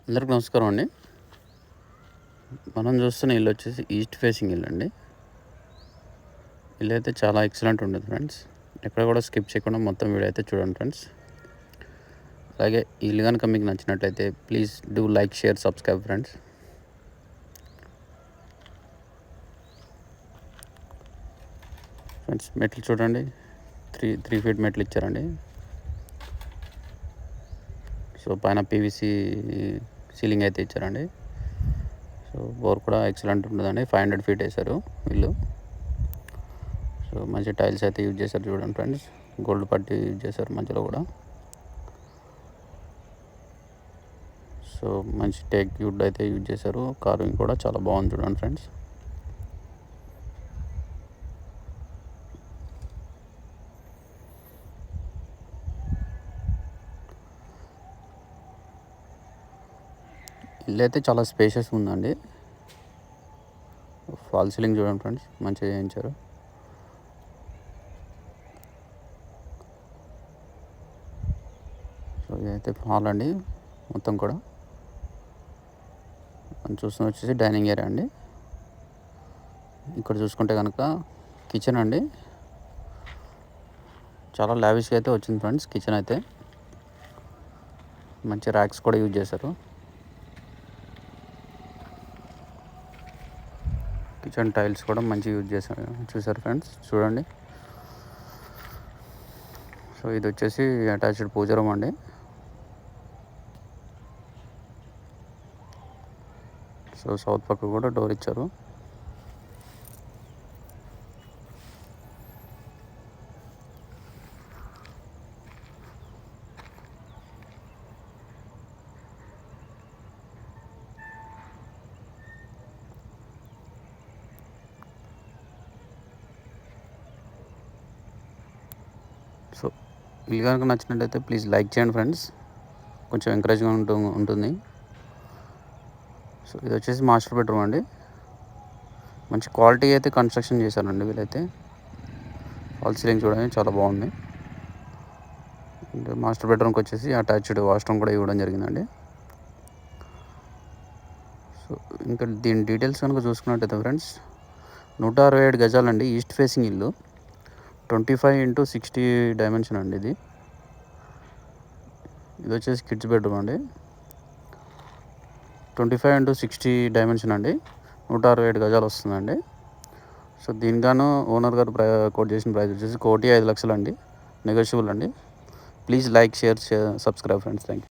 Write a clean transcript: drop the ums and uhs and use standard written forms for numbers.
అందరికి నమస్కారం అండి. మనం చూస్తున్న ఇల్లు వచ్చేసి ఈస్ట్ ఫేసింగ్ ఇల్లు అండి. ఇల్లు అయితే చాలా ఎక్సలెంట్ ఉంటుంది ఫ్రెండ్స్. ఎక్కడ కూడా స్కిప్ చేయకుండా మొత్తం వీడియో అయితే చూడండి ఫ్రెండ్స్. అలాగే ఈ ఇల్లు కనుక మీకు నచ్చినట్లయితే please do like, share, subscribe friends. మెట్లు చూడండి, త్రీ ఫీట్ మెట్లు ఇచ్చారండి. సో పైన పీవీసీ సీలింగ్ అయితే ఇచ్చారండి. సో బోర్ కూడా ఎక్సలెంట్ ఉంటుందండి. 500 ఫీట్ వేశారు వీళ్ళు. సో మంచి టైల్స్ అయితే యూజ్ చేశారు చూడండి ఫ్రెండ్స్. గోల్డ్ పట్టి యూజ్ చేశారు మధ్యలో కూడా. సో మంచి టేక్ వుడ్ అయితే యూజ్ చేశారు. కార్వింగ్ కూడా చాలా బాగుంది చూడండి ఫ్రెండ్స్. ఇల్లు అయితే చాలా స్పేషియస్ ఉందండి. ఫాల్ సీలింగ్ చూడండి ఫ్రెండ్స్, మంచిగా చేయించారు. సో ఇదైతే హాల్ అండి మొత్తం కూడా. మనం చూస్తున్న వచ్చేసి డైనింగ్ ఏరియా అండి. ఇక్కడ చూసుకుంటే కనుక కిచెన్ అండి. చాలా లావిష్గా అయితే వచ్చింది ఫ్రెండ్స్ కిచెన్ అయితే. మంచి ర్యాక్స్ కూడా యూజ్ చేశారు. కిచెన్ టైల్స్ కూడా మంచి యూజ్ చేశారు చూసారు ఫ్రెండ్స్, చూడండి. సో ఇది వచ్చేసి అటాచ్డ్ పూజ రూమ్ అండి. సో సౌత్ పక్క కూడా డోర్ ఇచ్చారు. సో ఇల్లు కనుక నచ్చినట్టయితే ప్లీజ్ లైక్ చేయండి ఫ్రెండ్స్, కొంచెం ఎంకరేజ్గా ఉంటుంది. సో ఇది వచ్చేసి మాస్టర్ బెడ్రూమ్ అండి. మంచి క్వాలిటీ అయితే కన్స్ట్రక్షన్ చేశారండి వీళ్ళైతే. ఫాల్ సీలింగ్ చూడండి చాలా బాగుంది. మాస్టర్ బెడ్రూమ్కి వచ్చేసి అటాచ్డ్ వాష్రూమ్ కూడా ఇవ్వడం జరిగిందండి. సో ఇంకా దీని డీటెయిల్స్ కనుక చూసుకున్నట్టయితే ఫ్రెండ్స్, 167 గజాలండి. ఈస్ట్ ఫేసింగ్ ఇల్లు, 25x60 డైమెన్షన్ అండి. ఇది వచ్చేసి కిడ్స్ బెడ్రూమ్ అండి. 25x60 డైమెన్షన్ అండి. 167 గజాలు వస్తుందండి. సో దీనిగాను ఓనర్ గారు కోట్ చేసిన ప్రైస్ వచ్చేసి 1,05,00,000 అండి. నెగోషియబుల్ అండి. Please like, share, subscribe friends. Thank you.